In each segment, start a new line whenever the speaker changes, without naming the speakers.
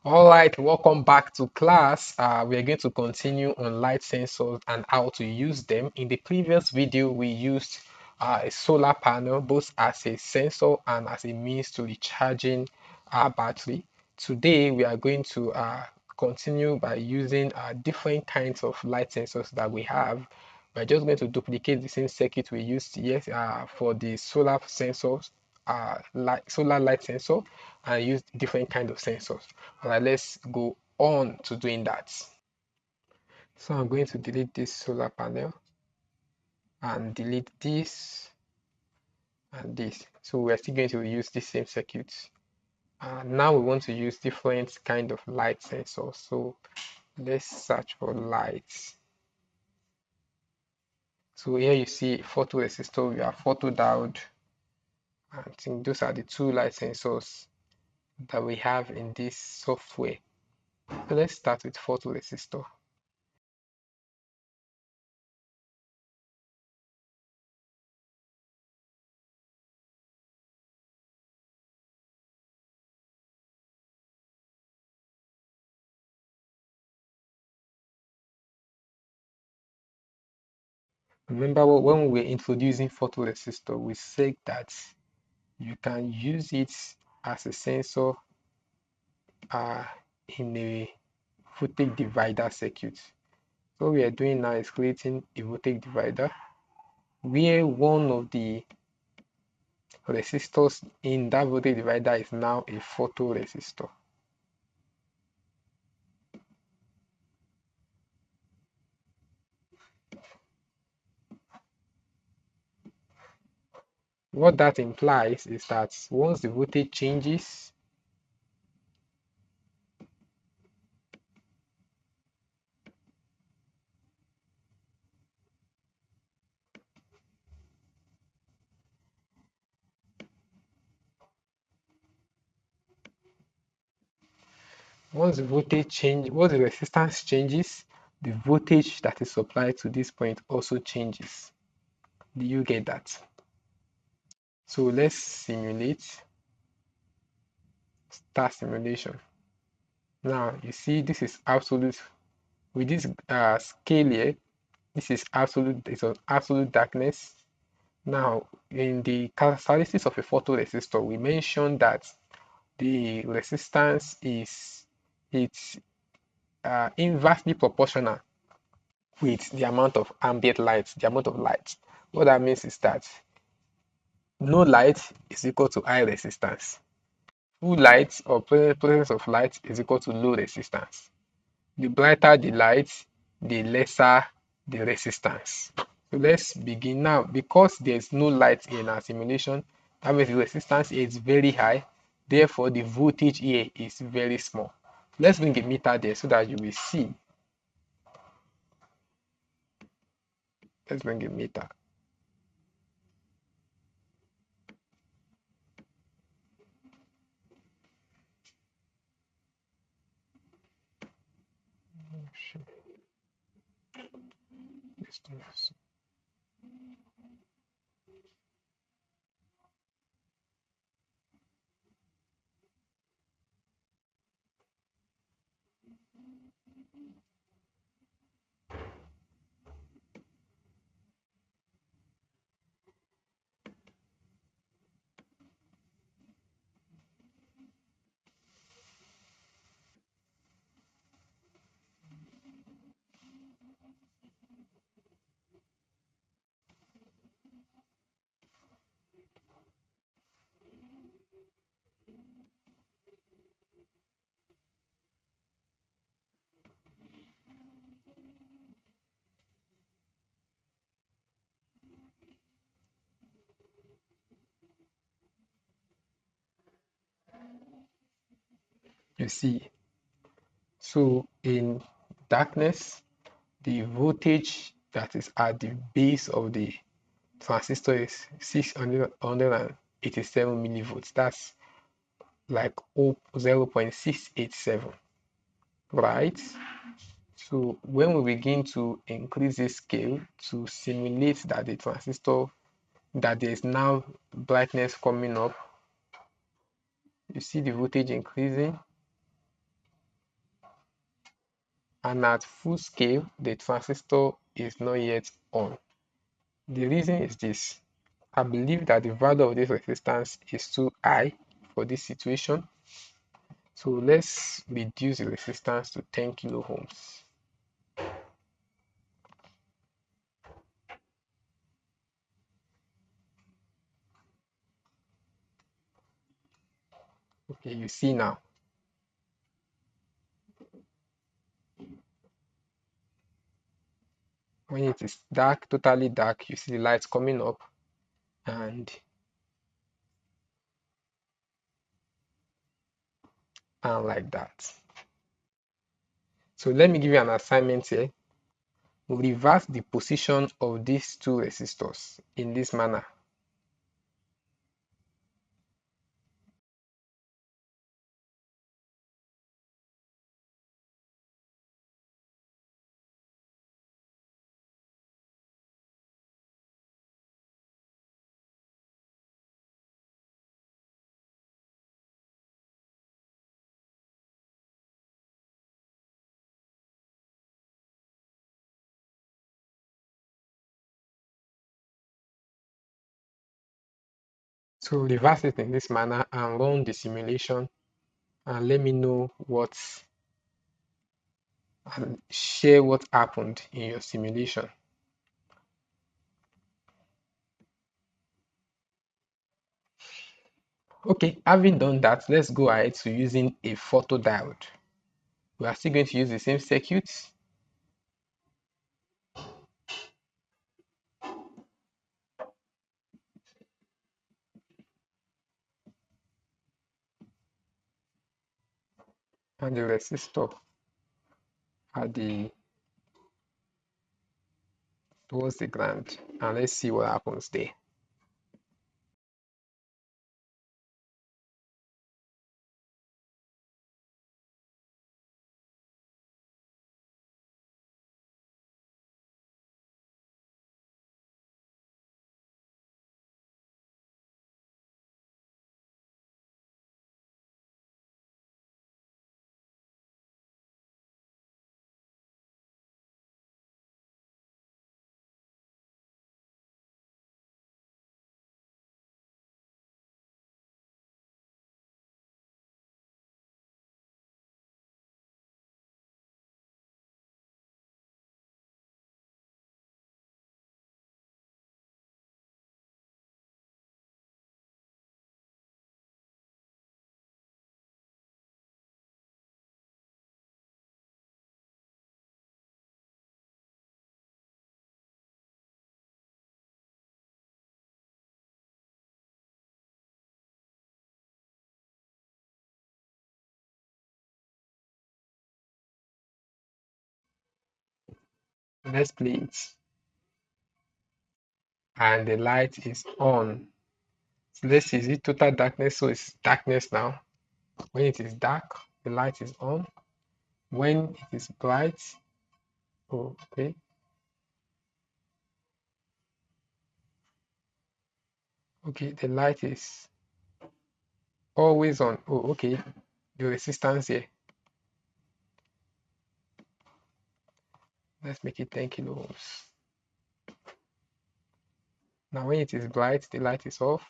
All right, welcome back to class. We are going to continue on light sensors and how to use them. In the previous video, we used a solar panel both as a sensor and as a means to recharging our battery. Today, we are going to continue by using different kinds of light sensors that we have. We're just going to duplicate the same circuit we used yes for the solar sensors, solar light sensor, and use different kind of sensors. All right, let's go on to doing that. So I'm going to delete this solar panel and delete this and this. So we're still going to use the same circuits. Now we want to use different kind of light sensors. So let's search for lights. So here you see photoresistor, we have photodiode. I think those are the two light sensors that we have in this software. So let's start with photoresistor. Remember when we were introducing photoresistor, we said that you can use it as a sensor uh, in a voltage divider circuit. So what we are doing now is creating a voltage divider where one of the resistors in that voltage divider is now a photoresistor. What that implies is that once the voltage changes, once the resistance changes, the voltage that is supplied to this point also changes. Do you get that? So let's simulate, start simulation. Now you see this is absolute, with this scale here, this is absolute, it's an absolute darkness. Now in the characteristics of a photoresistor, we mentioned that the resistance is it's inversely proportional with the amount of ambient light, the amount of light. What that means is that no light is equal to high resistance. Full light or presence of light is equal to low resistance. The brighter the light, the lesser the resistance. So let's begin now. Because there's no light in our simulation, that means the resistance here is very high. Therefore, the voltage here is very small. Let's bring a meter there so that you will see. Let's bring a meter. You see, so in darkness, the voltage that is at the base of the transistor is 687 millivolts. That's like 0.687, right? So when we begin to increase this scale to simulate that the transistor, that there is now brightness coming up, you see the voltage increasing. and at full scale, the transistor is not yet on. The reason is this. I believe that the value of this resistance is too high for this situation. So let's reduce the resistance to 10 kilo ohms. Okay, you see now. When it is dark, totally dark, you see the lights coming up and like that. So let me give you an assignment here. Reverse the position of these two resistors in this manner. So reverse it in this manner and run the simulation and let me know and share what happened in your simulation. Okay, having done that, let's go ahead to using a photodiode. We are still going to use the same circuits. And the resistor at the towards the ground, and let's see what happens there. Let's play it. And the light is on. So let's see, is it total darkness? So it's darkness now. When it is dark, the light is on. When it is bright, oh, okay. Okay, the light is always on. Oh, okay. The resistance here. Let's make it 10 kilo ohms. Now when it is bright, the light is off.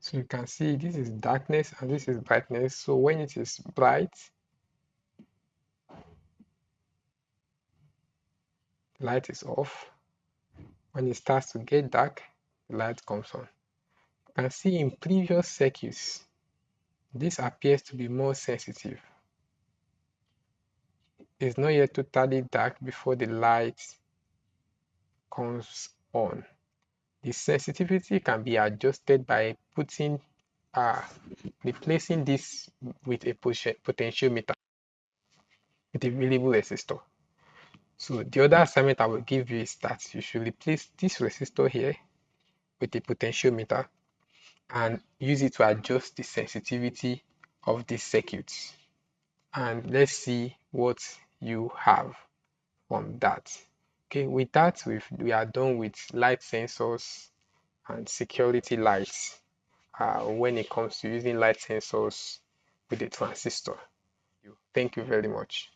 So you can see this is darkness and this is brightness. So when it is bright, the light is off. When it starts to get dark, the light comes on. You can see in previous circuits, this appears to be more sensitive. It's not yet totally dark before the light comes on. The sensitivity can be adjusted by uh, replacing this with a potentiometer with a variable resistor. So the other assignment I will give you is that you should replace this resistor here with a potentiometer and use it to adjust the sensitivity of these circuits. And let's see what you have from that. Okay, with that, we are done with light sensors and security lights when it comes to using light sensors with a transistor. Thank you very much.